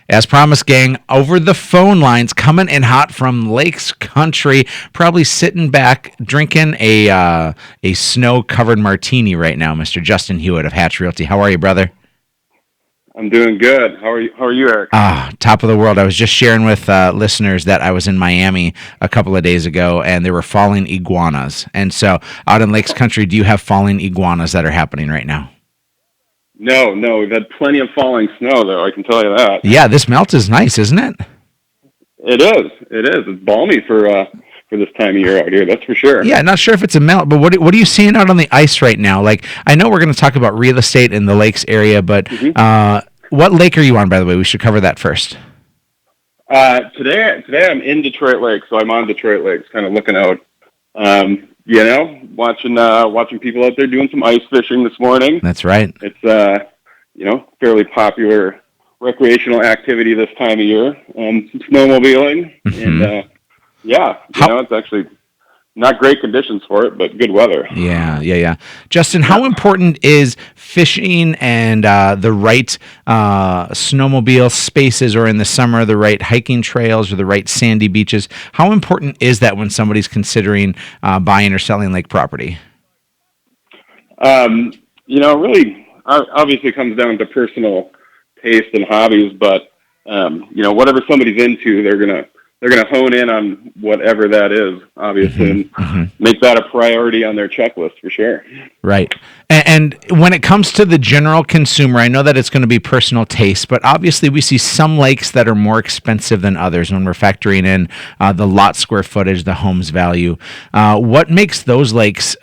As promised, gang, over the phone lines, coming in hot from Lakes Country, probably sitting back drinking a snow-covered martini right now, Mr. Justin Hewitt of Hatch Realty. How are you, brother? I'm doing good. How are you? How are you, Eric? Top of the world. I was just sharing with listeners that I was in Miami a couple of days ago, and there were falling iguanas. And so, out in Lakes Country, do you have falling iguanas that are happening right now? No, we've had plenty of falling snow, though. I can tell you that. Yeah, this melt is nice, isn't it? It is. It's balmy for this time of year out here. That's for sure. Yeah, not sure if it's a melt, but what are you seeing out on the ice right now? Like, I know we're going to talk about real estate in the lakes area, but what lake are you on, by the way? We should cover that first. Today I'm in Detroit Lake, so I'm on Detroit Lakes, kind of looking out. Watching people out there doing some ice fishing this morning. That's right. It's fairly popular recreational activity this time of year. Some snowmobiling, and it's actually not great conditions for it, but good weather. Yeah. Justin, how important is fishing and the right snowmobile spaces, or in the summer, the right hiking trails or the right sandy beaches? How important is that when somebody's considering buying or selling lake property? Really, obviously comes down to personal taste and hobbies, but whatever somebody's into, they're gonna hone in on whatever that is, obviously, and make that a priority on their checklist for sure. Right. And when it comes to the general consumer, I know that it's going to be personal taste, but obviously we see some lakes that are more expensive than others when we're factoring in the lot square footage, the home's value. What makes those lakes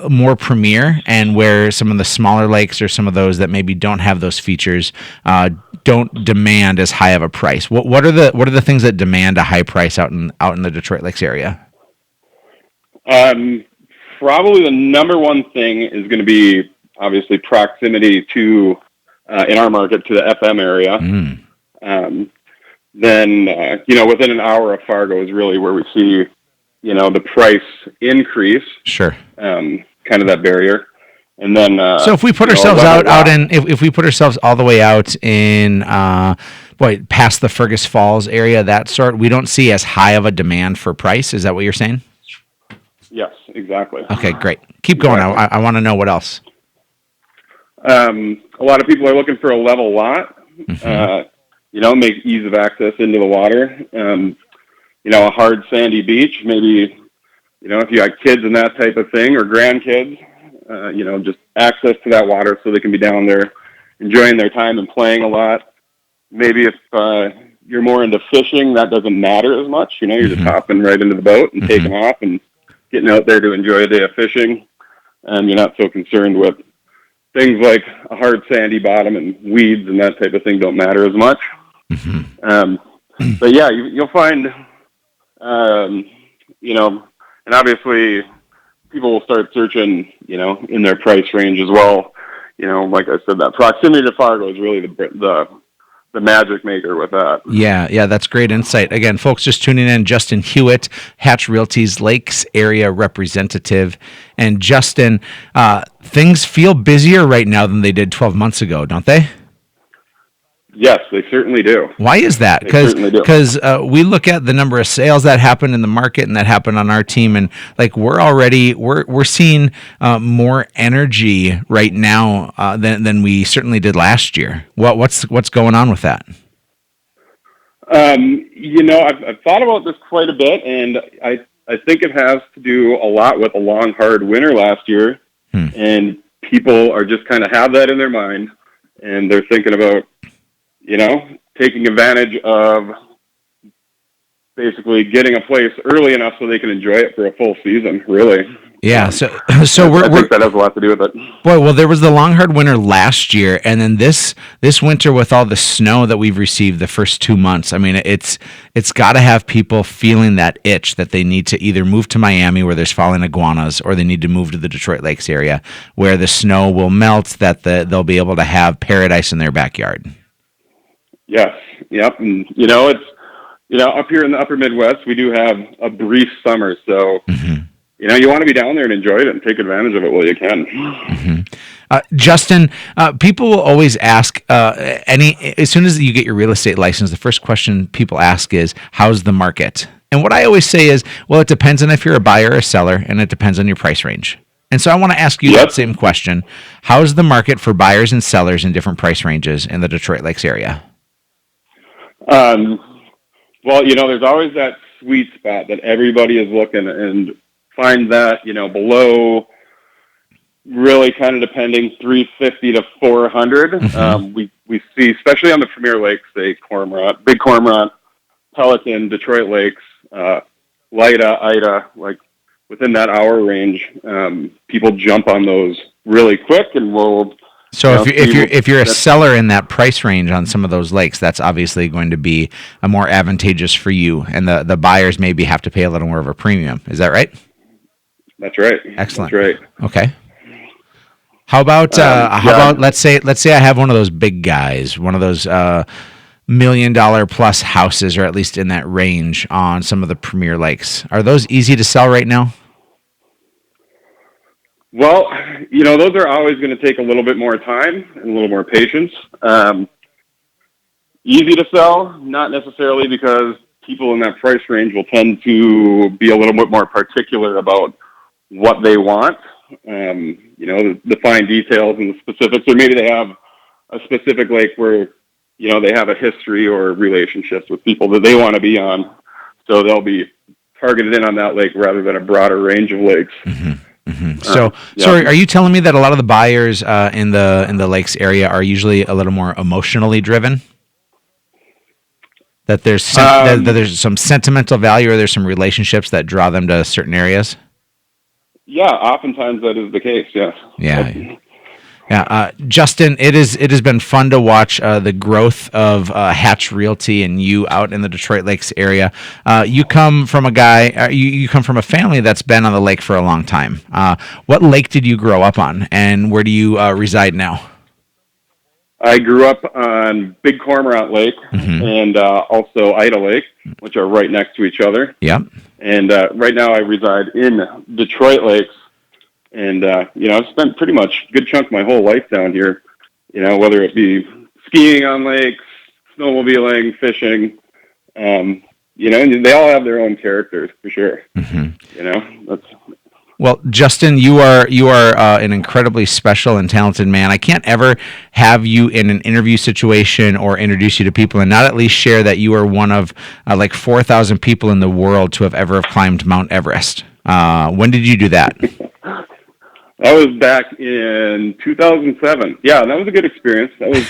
more premier, and where some of the smaller lakes or some of those that maybe don't have those features don't demand as high of a price? What are the things that demand a high price out in the Detroit Lakes area? Probably the number one thing is going to be obviously proximity to, in our market, to the FM area. Then within an hour of Fargo is really where we see, the price increase. Sure. Kind of that barrier. And then, so if we put ourselves if we put ourselves all the way out in, past the Fergus Falls area, that sort, we don't see as high of a demand for price. Is that what you're saying? Yes, exactly. Okay, great. Keep going. I want to know what else. A lot of people are looking for a level lot, make ease of access into the water. A hard sandy beach, maybe, if you got kids and that type of thing, or grandkids, just access to that water so they can be down there enjoying their time and playing a lot. Maybe if you're more into fishing, that doesn't matter as much. You're just hopping right into the boat and taking off and getting out there to enjoy a day of fishing. And you're not so concerned with things like a hard sandy bottom, and weeds and that type of thing don't matter as much. But yeah, you'll find, and obviously people will start searching, in their price range as well. Like I said, that proximity to Fargo is really the magic maker with that. Yeah, that's great insight. Again, folks just tuning in, Justin Hewitt, Hatch Realty's Lakes area representative. And Justin, things feel busier right now than they did 12 months ago, don't they? Yes, they certainly do. Why is that? Because we look at the number of sales that happened in the market and that happened on our team, and like we're seeing more energy right now than we certainly did last year. What's going on with that? I've thought about this quite a bit, and I think it has to do a lot with a long, hard winter last year, and people are just kind of have that in their mind, and they're thinking about taking advantage of basically getting a place early enough so they can enjoy it for a full season, really. Yeah, so I think that has a lot to do with it. Boy, well, there was the long, hard winter last year, and then this winter with all the snow that we've received the first 2 months. I mean, it's got to have people feeling that itch that they need to either move to Miami where there's falling iguanas, or they need to move to the Detroit Lakes area where the snow will melt, that they'll be able to have paradise in their backyard. Yes. Yep. And, it's, up here in the upper Midwest, we do have a brief summer. So, you want to be down there and enjoy it and take advantage of it while you can. Justin, people will always ask as soon as you get your real estate license, the first question people ask is, how's the market? And what I always say is, well, it depends on if you're a buyer or a seller, and it depends on your price range. And so I want to ask you that same question. How's the market for buyers and sellers in different price ranges in the Detroit Lakes area? Well, there's always that sweet spot that everybody is looking and find that, below really kind of depending 350 to 400. Mm-hmm. We see, especially on the Premier Lakes, say Cormorant, Big Cormorant, Pelican, Detroit Lakes, Lida, Ida, like within that hour range, people jump on those really quick and will. So if you're a seller in that price range on some of those lakes, that's obviously going to be a more advantageous for you, and the buyers maybe have to pay a little more of a premium. Is that right? That's right. Excellent. That's right. Okay. How about let's say I have one of those big guys, one of those $1 million plus houses, or at least in that range on some of the Premier Lakes. Are those easy to sell right now? Well, those are always going to take a little bit more time and a little more patience. Easy to sell, not necessarily, because people in that price range will tend to be a little bit more particular about what they want. The fine details and the specifics, or maybe they have a specific lake where, they have a history or relationships with people that they want to be on. So they'll be targeted in on that lake rather than a broader range of lakes. Mm-hmm. Mm-hmm. So are you telling me that a lot of the buyers in the lakes area are usually a little more emotionally driven? That there's that there's some sentimental value, or there's some relationships that draw them to certain areas? Yeah, oftentimes that is the case, yes. Yeah. Yeah, Justin, it has been fun to watch the growth of Hatch Realty and you out in the Detroit Lakes area. You come from you come from a family that's been on the lake for a long time. What lake did you grow up on, and where do you reside now? I grew up on Big Cormorant Lake, mm-hmm. and also Ida Lake, which are right next to each other. Yep. And right now I reside in Detroit Lakes. And, I've spent pretty much a good chunk of my whole life down here, whether it be skiing on lakes, snowmobiling, fishing, and they all have their own characters for sure. Mm-hmm. Well, Justin, you are an incredibly special and talented man. I can't ever have you in an interview situation or introduce you to people and not at least share that you are one of 4,000 people in the world to have ever climbed Mount Everest. When did you do that? That was back in 2007. Yeah, that was a good experience. That was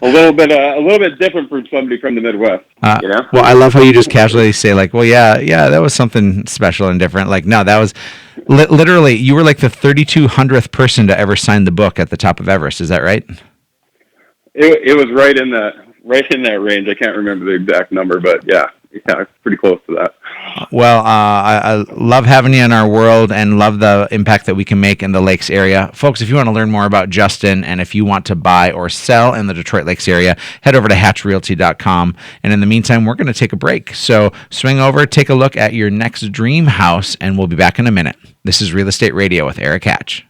a little bit different from somebody from the Midwest. Well, I love how you just casually say yeah, that was something special and different. No, that was literally, you were like the 3,200th person to ever sign the book at the top of Everest. Is that right? It was right in that range. I can't remember the exact number, but yeah, pretty close to that. Well, I love having you in our world and love the impact that we can make in the Lakes area. Folks, if you want to learn more about Justin and if you want to buy or sell in the Detroit Lakes area, head over to hatchrealty.com. And in the meantime, we're going to take a break. So swing over, take a look at your next dream house, and we'll be back in a minute. This is Real Estate Radio with Erik Hatch.